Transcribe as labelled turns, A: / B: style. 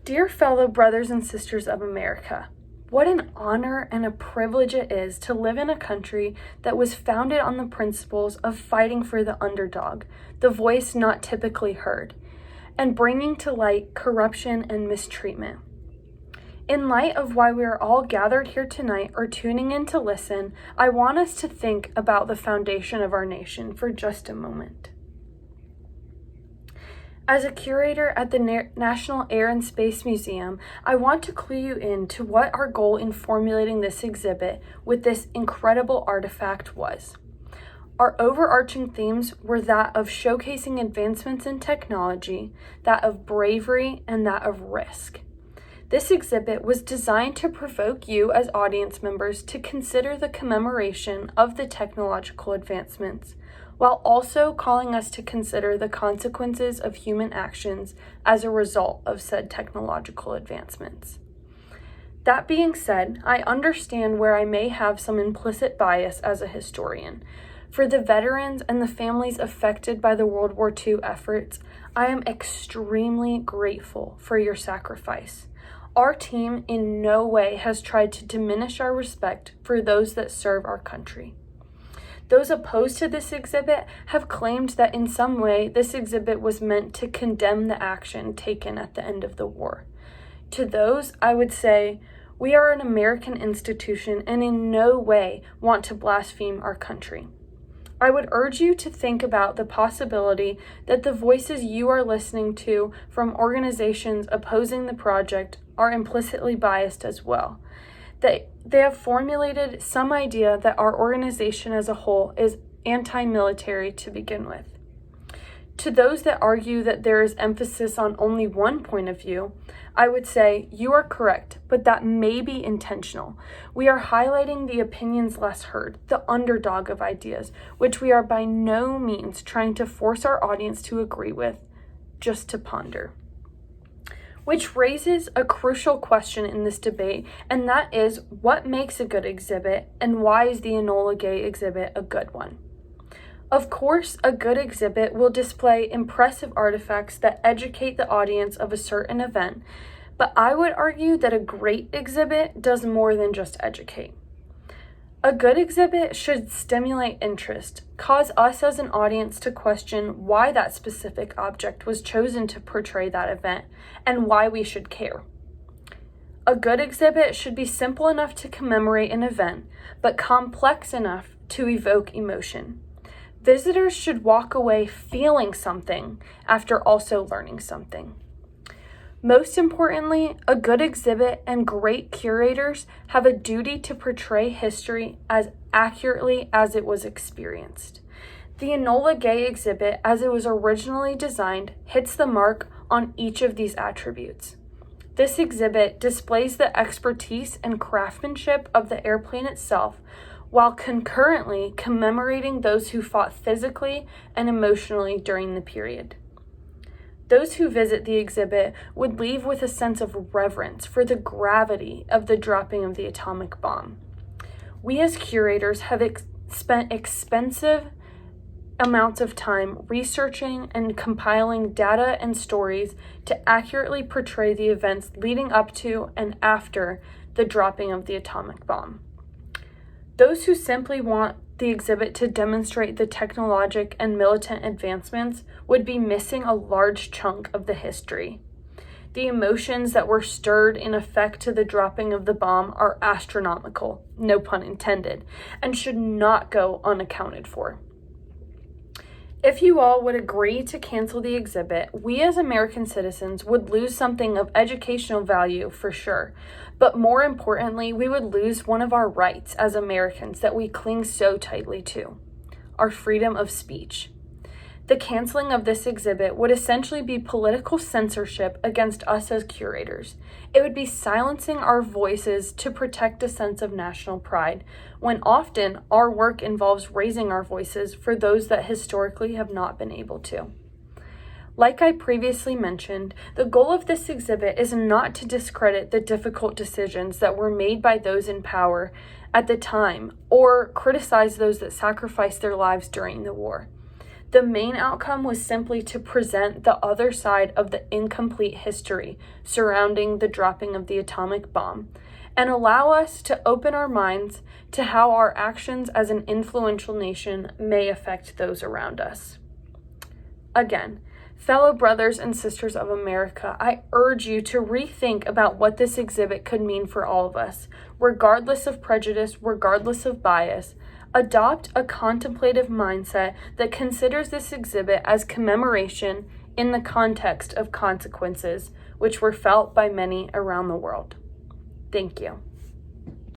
A: Dear fellow brothers and sisters of America, what an honor and a privilege it is to live in a country that was founded on the principles of fighting for the underdog, the voice not typically heard, and bringing to light corruption and mistreatment. In light of why we are all gathered here tonight or tuning in to listen, I want us to think about the foundation of our nation for just a moment. As a curator at the National Air and Space Museum, I want to clue you in to what our goal in formulating this exhibit with this incredible artifact was. Our overarching themes were that of showcasing advancements in technology, that of bravery, and that of risk. This exhibit was designed to provoke you as audience members to consider the commemoration of the technological advancements, while also calling us to consider the consequences of human actions as a result of said technological advancements. That being said, I understand where I may have some implicit bias as a historian. For the veterans and the families affected by the World War II efforts, I am extremely grateful for your sacrifice. Our team in no way has tried to diminish our respect for those that serve our country. Those opposed to this exhibit have claimed that in some way this exhibit was meant to condemn the action taken at the end of the war. To those, I would say, we are an American institution and in no way want to blaspheme our country. I would urge you to think about the possibility that the voices you are listening to from organizations opposing the project are implicitly biased as well. That they have formulated some idea that our organization as a whole is anti-military to begin with. To those that argue that there is emphasis on only one point of view, I would say you are correct, but that may be intentional. We are highlighting the opinions less heard, the underdog of ideas, which we are by no means trying to force our audience to agree with, just to ponder. Which raises a crucial question in this debate, and that is what makes a good exhibit and why is the Enola Gay exhibit a good one? Of course, a good exhibit will display impressive artifacts that educate the audience of a certain event, but I would argue that a great exhibit does more than just educate. A good exhibit should stimulate interest, cause us as an audience to question why that specific object was chosen to portray that event, and why we should care. A good exhibit should be simple enough to commemorate an event, but complex enough to evoke emotion. Visitors should walk away feeling something after also learning something. Most importantly, a good exhibit and great curators have a duty to portray history as accurately as it was experienced. The Enola Gay exhibit, as it was originally designed, hits the mark on each of these attributes. This exhibit displays the expertise and craftsmanship of the airplane itself, while concurrently commemorating those who fought physically and emotionally during the period. Those who visit the exhibit would leave with a sense of reverence for the gravity of the dropping of the atomic bomb. We as curators have spent expensive amounts of time researching and compiling data and stories to accurately portray the events leading up to and after the dropping of the atomic bomb. Those who simply want the exhibit to demonstrate the technologic and militant advancements would be missing a large chunk of the history. The emotions that were stirred in effect to the dropping of the bomb are astronomical, no pun intended, and should not go unaccounted for. If you all would agree to cancel the exhibit, we as American citizens would lose something of educational value for sure, but more importantly, we would lose one of our rights as Americans that we cling so tightly to, our freedom of speech. The canceling of this exhibit would essentially be political censorship against us as curators. It would be silencing our voices to protect a sense of national pride, when often our work involves raising our voices for those that historically have not been able to. Like I previously mentioned, the goal of this exhibit is not to discredit the difficult decisions that were made by those in power at the time or criticize those that sacrificed their lives during the war. The main outcome was simply to present the other side of the incomplete history surrounding the dropping of the atomic bomb, and allow us to open our minds to how our actions as an influential nation may affect those around us. Again, fellow brothers and sisters of America, I urge you to rethink about what this exhibit could mean for all of us, regardless of prejudice, regardless of bias. Adopt a contemplative mindset that considers this exhibit as commemoration in the context of consequences, which were felt by many around the world. Thank you.